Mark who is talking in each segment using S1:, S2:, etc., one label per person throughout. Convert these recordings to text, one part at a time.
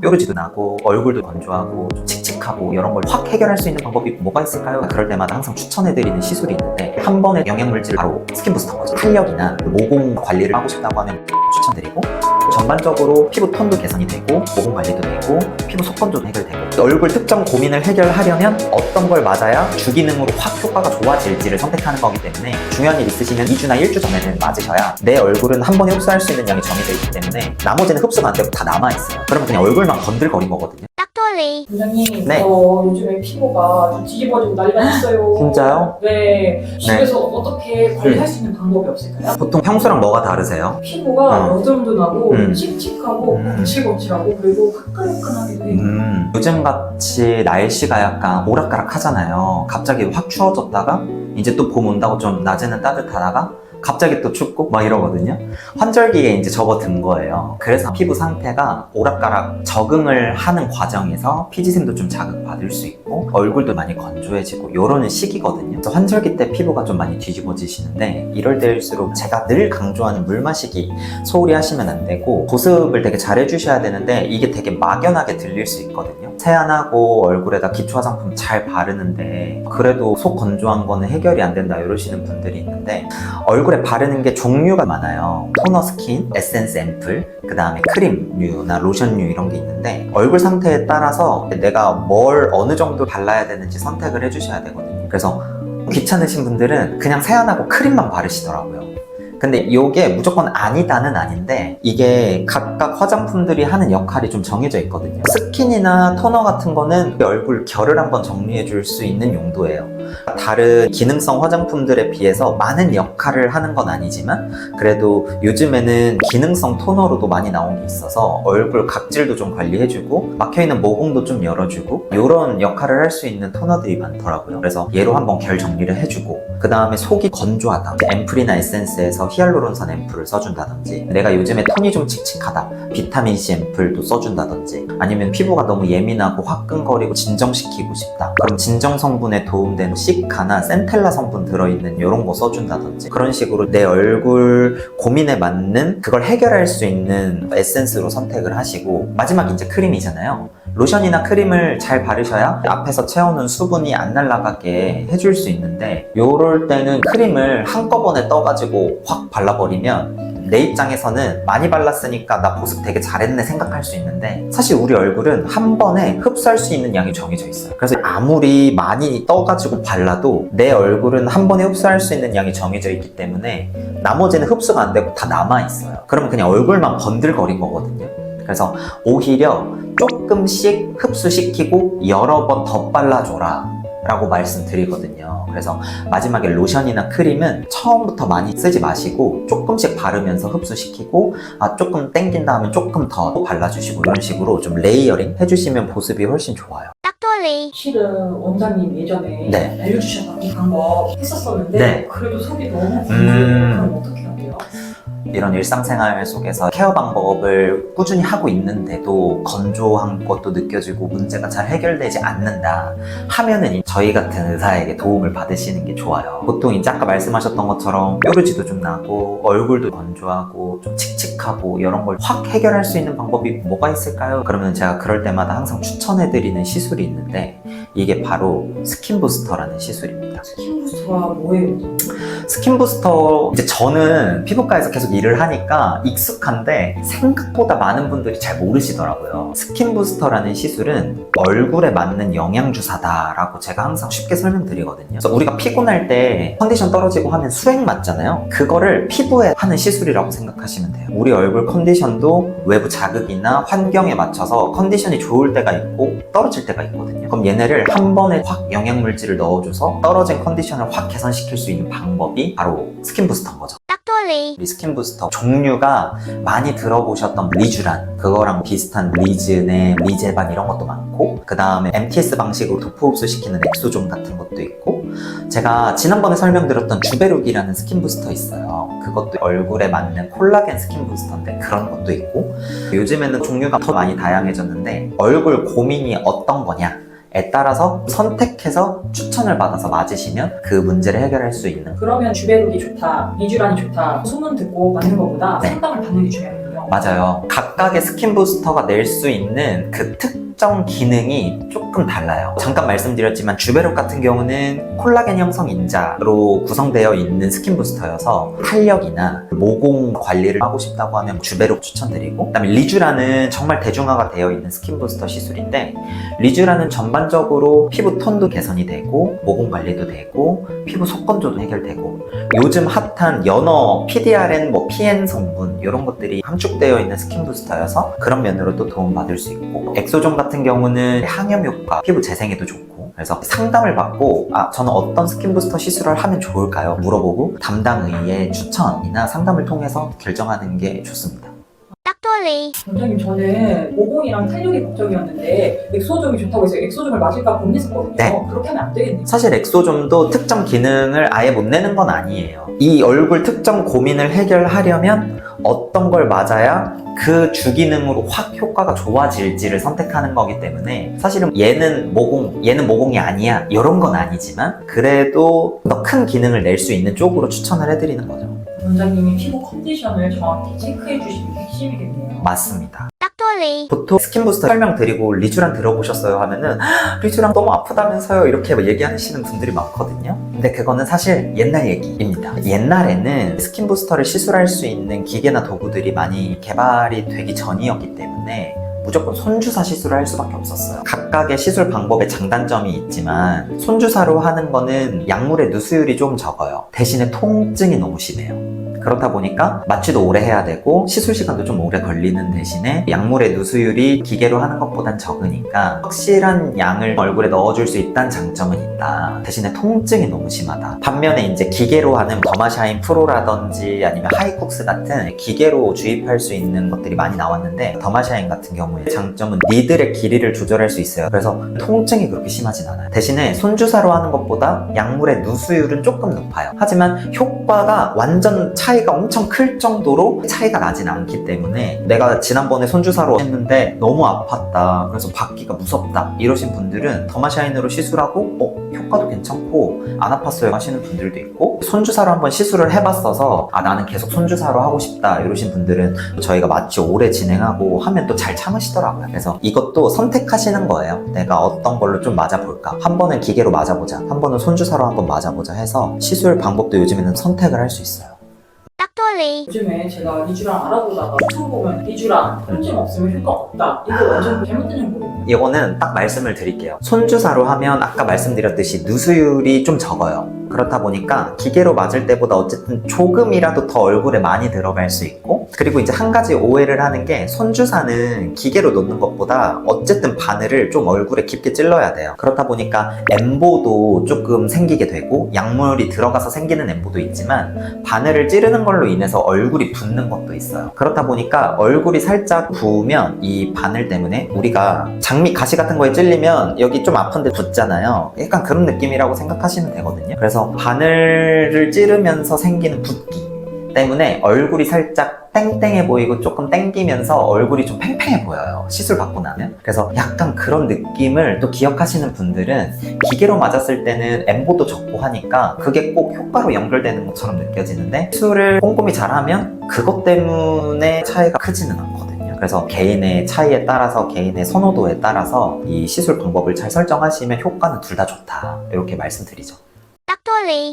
S1: 뾰루지도 나고 얼굴도 건조하고 좀 칙칙하고 이런 걸 확 해결할 수 있는 방법이 뭐가 있을까요? 그럴 때마다 항상 추천해드리는 시술이 있는데 한 번에 영양물질 바로 스킨 부스터 거죠. 탄력이나 모공 관리를 하고 싶다고 하면 추천드리고, 전반적으로 피부 톤도 개선이 되고 모공 관리도 되고 피부 속건조도 해결되고, 얼굴 특정 고민을 해결하려면 어떤 걸 맞아야 주기능으로 확 효과가 좋아질지를 선택하는 거기 때문에 중요한 일 있으시면 2주나 1주 전에는 맞으셔야 내 얼굴은 한 번에 흡수할 수 있는 양이 정해져 있기 때문에 나머지는 흡수가 안 되고 다 남아있어요. 그러면 그냥 얼굴만 건들거린 거거든요.
S2: 원장님,
S1: 네.
S2: 저 요즘에 피부가 좀 뒤집어지고 난리가 났어요.
S1: 진짜요?
S2: 네. 집에서 어떻게 관리할 수 있는 방법이 없을까요?
S1: 보통 평소랑 뭐가 다르세요?
S2: 피부가 여드름도 나고
S1: 음.
S2: 칙칙하고 거칠거칠하고 그리고 화끈화끈하기도 해요.
S1: 요즘같이 날씨가 약간 오락가락 하잖아요. 갑자기 확 추워졌다가 이제 또 봄 온다고 좀 낮에는 따뜻하다가 갑자기 또 춥고 막 이러거든요. 환절기에 이제 접어든 거예요. 그래서 피부 상태가 오락가락 적응을 하는 과정에서 피지샘도 좀 자극받을 수 있고 얼굴도 많이 건조해지고 이러는 시기거든요. 그래서 환절기 때 피부가 좀 많이 뒤집어지시는데 이럴 때일수록 제가 늘 강조하는 물 마시기 소홀히 하시면 안 되고, 보습을 되게 잘 해주셔야 되는데 이게 되게 막연하게 들릴 수 있거든요. 세안하고 얼굴에다 기초 화장품 잘 바르는데 그래도 속 건조한 거는 해결이 안 된다 이러시는 분들이 있는데, 얼굴에 바르는 게 종류가 많아요. 토너 스킨, 에센스 앰플, 그 다음에 크림류나 로션류 이런 게 있는데 얼굴 상태에 따라서 내가 뭘 어느 정도 발라야 되는지 선택을 해주셔야 되거든요. 그래서 귀찮으신 분들은 그냥 세안하고 크림만 바르시더라고요. 근데 이게 무조건 아니다는 아닌데 이게 각각 화장품들이 하는 역할이 좀 정해져 있거든요. 스킨이나 토너 같은 거는 얼굴 결을 한번 정리해 줄 수 있는 용도예요. 다른 기능성 화장품들에 비해서 많은 역할을 하는 건 아니지만 그래도 요즘에는 기능성 토너로도 많이 나온 게 있어서 얼굴 각질도 좀 관리해주고 막혀있는 모공도 좀 열어주고 이런 역할을 할 수 있는 토너들이 많더라고요. 그래서 얘로 한번 결 정리를 해주고, 그 다음에 속이 건조하다, 앰플이나 에센스에서 히알루론산 앰플을 써준다든지, 내가 요즘에 톤이 좀 칙칙하다, 비타민C 앰플도 써준다든지, 아니면 피부가 너무 예민하고 화끈거리고 진정시키고 싶다, 그럼 진정 성분에 도움되는 시카나 센텔라 성분 들어있는 이런 거 써준다든지, 그런 식으로 내 얼굴 고민에 맞는 그걸 해결할 수 있는 에센스로 선택을 하시고, 마지막 이제 크림이잖아요. 로션이나 크림을 잘 바르셔야 앞에서 채워놓은 수분이 안 날아가게 해줄 수 있는데, 요럴 때는 크림을 한꺼번에 떠가지고 확 발라버리면 내 입장에서는 많이 발랐으니까 나 보습 되게 잘했네 생각할 수 있는데, 사실 우리 얼굴은 한 번에 흡수할 수 있는 양이 정해져 있어요. 그래서 아무리 많이 떠가지고 발라도 내 얼굴은 한 번에 흡수할 수 있는 양이 정해져 있기 때문에 나머지는 흡수가 안 되고 다 남아있어요. 그러면 그냥 얼굴만 번들거린 거거든요. 그래서 오히려 조금씩 흡수시키고 여러 번 더 발라줘라 라고 말씀드리거든요. 그래서 마지막에 로션이나 크림은 처음부터 많이 쓰지 마시고 조금씩 바르면서 흡수시키고, 조금 땡긴다 하면 조금 더 발라주시고, 이런 식으로 좀 레이어링 해주시면 보습이 훨씬 좋아요.
S2: 실은 원장님 예전에
S1: 네.
S2: 알려주셨던 이 방법 했었었는데
S1: 네.
S2: 그래도 속이 너무 건조해요. 그럼 어떻게 해야 돼요?
S1: 이런 일상생활 속에서 케어 방법을 꾸준히 하고 있는데도 건조한 것도 느껴지고 문제가 잘 해결되지 않는다 하면은 저희 같은 의사에게 도움을 받으시는 게 좋아요. 보통 이제 아까 말씀하셨던 것처럼 뾰루지도 좀 나고 얼굴도 건조하고 좀 칙칙하고 이런 걸 확 해결할 수 있는 방법이 뭐가 있을까요? 그러면 제가 그럴 때마다 항상 추천해드리는 시술이 있는데 이게 바로 스킨 부스터라는 시술입니다.
S2: 스킨 부스터가 뭐예요?
S1: 스킨 부스터, 이제 저는 피부과에서 계속 일을 하니까 익숙한데 생각보다 많은 분들이 잘 모르시더라고요. 스킨 부스터라는 시술은 얼굴에 맞는 영양주사다라고 제가 항상 쉽게 설명드리거든요. 그래서 우리가 피곤할 때 컨디션 떨어지고 하면 수액 맞잖아요. 그거를 피부에 하는 시술이라고 생각하시면 돼요. 우리 얼굴 컨디션도 외부 자극이나 환경에 맞춰서 컨디션이 좋을 때가 있고 떨어질 때가 있거든요. 그럼 얘네를 한 번에 확 영양물질을 넣어줘서 떨어진 컨디션을 확 개선시킬 수 있는 방법이 바로 스킨 부스터인 거죠. 이 스킨 부스터 종류가 많이 들어보셨던 리쥬란, 그거랑 비슷한 리즈네, 리제반 이런 것도 많고, 그 다음에 MTS 방식으로 도포 흡수시키는 엑소존 같은 것도 있고, 제가 지난번에 설명드렸던 주베룩이라는 스킨 부스터 있어요. 그것도 얼굴에 맞는 콜라겐 스킨 부스터인데 그런 것도 있고, 요즘에는 종류가 더 많이 다양해졌는데 얼굴 고민이 어떤 거냐 따라서 선택해서 추천을 받아서 맞으시면 그 문제를 해결할 수 있는.
S2: 그러면 주베룩이 좋다, 리쥬란이 좋다 소문 듣고 맞는 것보다
S1: 네.
S2: 상담을 받는 게 중요하거든요.
S1: 맞아요. 각각의 스킨 부스터가 낼 수 있는 그 특정 기능이 조금 달라요. 잠깐 말씀드렸지만 주베룩 같은 경우는 콜라겐 형성 인자로 구성되어 있는 스킨 부스터여서 탄력이나 모공 관리를 하고 싶다고 하면 주베룩 추천드리고, 그다음에 리쥬란은 정말 대중화가 되어 있는 스킨 부스터 시술인데, 리쥬란은 전반적으로 피부 톤도 개선이 되고 모공 관리도 되고 피부 속건조도 해결되고, 요즘 핫한 연어, PDRN, PN 성분 이런 것들이 함축되어 있는 스킨 부스터여서 그런 면으로도 도움받을 수 있고, 엑소존 같은 경우는 항염 효과, 피부 재생에도 좋고, 그래서 상담을 받고 저는 어떤 스킨 부스터 시술을 하면 좋을까요? 물어보고 담당 의의 추천이나 상담을 통해서 결정하는 게 좋습니다.
S2: 원장님, 저는 모공이랑 탄력이 걱정이었는데 엑소점이 좋다고 해서 엑소점을 맞을까 고민했었거든요.
S1: 네.
S2: 그렇게 하면 안 되겠네요.
S1: 사실 엑소좀도 특정 기능을 아예 못 내는 건 아니에요. 이 얼굴 특정 고민을 해결하려면 어떤 걸 맞아야 그 주기능으로 확 효과가 좋아질지를 선택하는 거기 때문에, 사실은 얘는 모공이 아니야 이런 건 아니지만 그래도 더 큰 기능을 낼 수 있는 쪽으로 추천을 해드리는 거죠.
S2: 원장님이 피부 컨디션을 정확히 체크해 주시는 게 핵심이겠네요.
S1: 맞습니다. 보통 스킨 부스터 설명드리고 리쥬란 들어보셨어요 하면은 리쥬란 너무 아프다면서요 이렇게 얘기하시는 분들이 많거든요. 근데 그거는 사실 옛날 얘기입니다. 옛날에는 스킨 부스터를 시술할 수 있는 기계나 도구들이 많이 개발이 되기 전이었기 때문에 무조건 손주사 시술을 할 수밖에 없었어요. 각각의 시술 방법에 장단점이 있지만 손주사로 하는 거는 약물의 누수율이 좀 적어요. 대신에 통증이 너무 심해요. 그렇다 보니까 마취도 오래 해야 되고 시술 시간도 좀 오래 걸리는 대신에 약물의 누수율이 기계로 하는 것보단 적으니까 확실한 양을 얼굴에 넣어줄 수 있다는 장점은 있다. 대신에 통증이 너무 심하다. 반면에 이제 기계로 하는 더마샤인 프로라든지 아니면 하이쿡스 같은 기계로 주입할 수 있는 것들이 많이 나왔는데, 더마샤인 같은 경우에 장점은 니들의 길이를 조절할 수 있어요. 그래서 통증이 그렇게 심하진 않아요. 대신에 손주사로 하는 것보다 약물의 누수율은 조금 높아요. 하지만 효과가 완전 차이가 엄청 클 정도로 차이가 나진 않기 때문에, 내가 지난번에 손주사로 했는데 너무 아팠다, 그래서 받기가 무섭다 이러신 분들은 더마샤인으로 시술하고 효과도 괜찮고 안 아팠어요 하시는 분들도 있고, 손주사로 한번 시술을 해봤어서 나는 계속 손주사로 하고 싶다 이러신 분들은 저희가 마취 오래 진행하고 하면 또 잘 참으시더라고요. 그래서 이것도 선택하시는 거예요. 내가 어떤 걸로 좀 맞아볼까, 한 번은 기계로 맞아보자, 한 번은 손주사로 한번 맞아보자 해서 시술 방법도 요즘에는 선택을 할 수 있어요.
S2: 요즘에 제가 리쥬란 알아보다가 유튜브 보면 리쥬란 통증 없으면 효과 없다, 이거 완전 잘못된 정보거든요.
S1: 이거는 딱 말씀을 드릴게요. 손주사로 하면 아까 말씀드렸듯이 누수율이 좀 적어요. 그렇다 보니까 기계로 맞을 때보다 어쨌든 조금이라도 더 얼굴에 많이 들어갈 수 있고, 그리고 이제 한 가지 오해를 하는 게, 손주사는 기계로 놓는 것보다 어쨌든 바늘을 좀 얼굴에 깊게 찔러야 돼요. 그렇다 보니까 엠보도 조금 생기게 되고, 약물이 들어가서 생기는 엠보도 있지만 바늘을 찌르는 걸로 인해서 얼굴이 붓는 것도 있어요. 그렇다 보니까 얼굴이 살짝 부으면 이 바늘 때문에, 우리가 장미 가시 같은 거에 찔리면 여기 좀 아픈데 붓잖아요. 약간 그런 느낌이라고 생각하시면 되거든요. 그래서 바늘을 찌르면서 생기는 붓기 때문에 얼굴이 살짝 땡땡해 보이고 조금 땡기면서 얼굴이 좀 팽팽해 보여요, 시술 받고 나면. 그래서 약간 그런 느낌을 또 기억하시는 분들은, 기계로 맞았을 때는 엠보도 적고 하니까 그게 꼭 효과로 연결되는 것처럼 느껴지는데, 시술을 꼼꼼히 잘하면 그것 때문에 차이가 크지는 않거든요. 그래서 개인의 차이에 따라서, 개인의 선호도에 따라서 이 시술 방법을 잘 설정하시면 효과는 둘 다 좋다, 이렇게 말씀드리죠.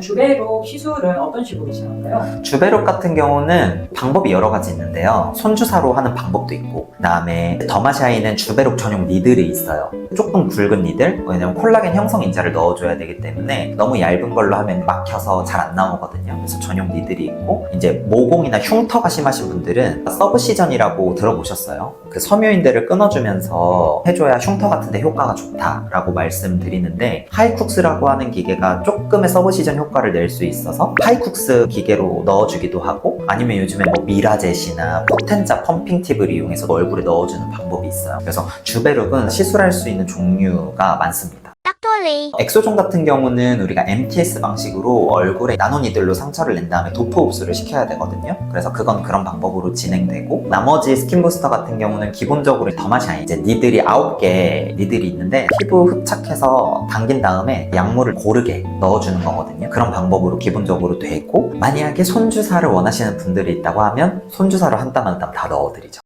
S2: 주베룩 시술은 어떤 식으로 진행할까요?
S1: 주베룩 같은 경우는 방법이 여러 가지 있는데요. 손주사로 하는 방법도 있고, 그 다음에 더마샤인은 주베룩 전용 니들이 있어요. 조금 굵은 니들, 왜냐면 콜라겐 형성 인자를 넣어줘야 되기 때문에 너무 얇은 걸로 하면 막혀서 잘 안 나오거든요. 그래서 전용 니들이 있고, 이제 모공이나 흉터가 심하신 분들은 서브시전이라고 들어보셨어요? 그 섬유인대를 끊어주면서 해줘야 흉터 같은데 효과가 좋다라고 말씀드리는데, 하이쿡스라고 하는 기계가 조금의 서브시전 효과를 낼 수 있어서 하이쿡스 기계로 넣어주기도 하고, 아니면 요즘에 미라젯이나 포텐자 펌핑 팁을 이용해서 얼굴에 넣어주는 방법이 있어요. 그래서 주베룩은 시술할 수 있는 종류가 많습니다. 엑소존 같은 경우는 우리가 MTS 방식으로 얼굴에 나노니들로 상처를 낸 다음에 도포 흡수를 시켜야 되거든요. 그래서 그건 그런 방법으로 진행되고, 나머지 스킨부스터 같은 경우는 기본적으로 더마샤인 이제 니들이 9개 니들이 있는데 피부 흡착해서 당긴 다음에 약물을 고르게 넣어주는 거거든요. 그런 방법으로 기본적으로 되고, 만약에 손주사를 원하시는 분들이 있다고 하면 손주사로 한 땀 한 땀 다 넣어드리죠.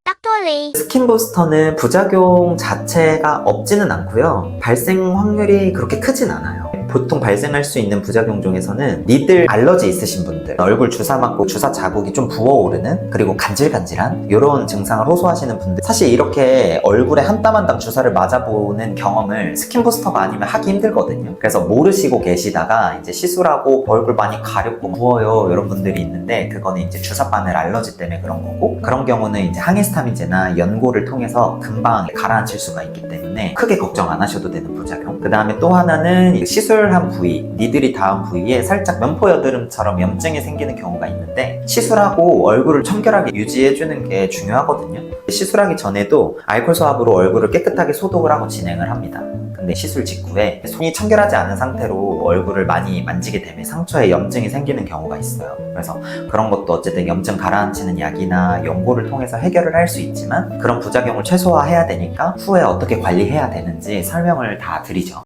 S1: 스킨부스터는 부작용 자체가 없지는 않고요. 발생 확률이 그렇게 크진 않아요. 보통 발생할 수 있는 부작용 중에서는 니들 알러지 있으신 분들, 얼굴 주사 맞고 주사 자국이 좀 부어오르는, 그리고 간질간질한 이런 증상을 호소하시는 분들, 사실 이렇게 얼굴에 한 땀 한 땀 주사를 맞아보는 경험을 스킨부스터가 아니면 하기 힘들거든요. 그래서 모르시고 계시다가 이제 시술하고 얼굴 많이 가렵고 부어요 이런 분들이 있는데, 그거는 이제 주사 바늘 알러지 때문에 그런 거고, 그런 경우는 이제 항히스타민제나 연고를 통해서 금방 가라앉힐 수가 있기 때문에 크게 걱정 안 하셔도 되는 부작용. 그 다음에 또 하나는 시술한 부위, 니들이 닿은 부위에 살짝 면포 여드름처럼 염증이 생기는 경우가 있는데, 시술하고 얼굴을 청결하게 유지해주는 게 중요하거든요. 시술하기 전에도 알코올 수압으로 얼굴을 깨끗하게 소독을 하고 진행을 합니다. 근데 시술 직후에 손이 청결하지 않은 상태로 얼굴을 많이 만지게 되면 상처에 염증이 생기는 경우가 있어요. 그래서 그런 것도 어쨌든 염증 가라앉히는 약이나 연고를 통해서 해결을 할 수 있지만, 그런 부작용을 최소화해야 되니까 후에 어떻게 관리해야 되는지 설명을 다 드리죠.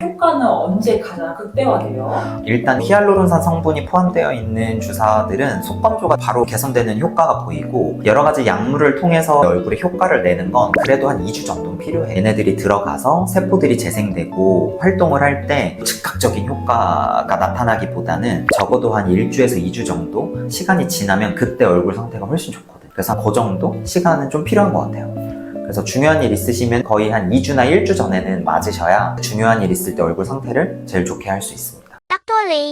S2: 효과는 언제 가장 극대화돼요?
S1: 일단 히알루론산 성분이 포함되어 있는 주사들은 속건조가 바로 개선되는 효과가 보이고, 여러 가지 약물을 통해서 얼굴에 효과를 내는 건 그래도 한 2주 정도는 필요해. 얘네들이 들어가서 세포들이 재생되고 활동을 할 때 즉각적인 효과가 나타나기보다는 적어도 한 1주에서 2주 정도 시간이 지나면 그때 얼굴 상태가 훨씬 좋거든. 그래서 그 정도 시간은 좀 필요한 것 같아요. 그래서 중요한 일 있으시면 거의 한 2주나 1주 전에는 맞으셔야 중요한 일 있을 때 얼굴 상태를 제일 좋게 할 수 있습니다.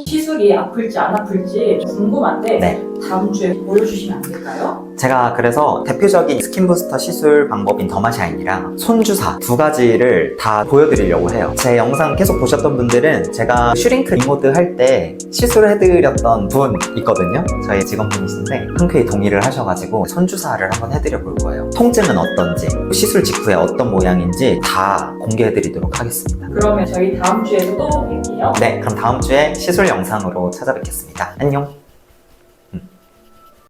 S2: 시술이 아플지 안 아플지 궁금한데
S1: 네.
S2: 다음 주에 보여주시면 안 될까요?
S1: 제가 그래서 대표적인 스킨부스터 시술 방법인 더마샤인이랑 손주사 두 가지를 다 보여드리려고 해요. 제 영상 계속 보셨던 분들은 제가 슈링크 리모드 할 때 시술해드렸던 분 있거든요. 저희 직원분이신데 흔쾌히 동의를 하셔가지고 손주사를 한번 해드려 볼 거예요. 통증은 어떤지, 시술 직후에 어떤 모양인지 다 공개해드리도록 하겠습니다.
S2: 그러면 저희 다음 주에도 또 뵐게요.
S1: 네, 그럼 다음 주에 시술 영상으로 찾아뵙겠습니다. 안녕!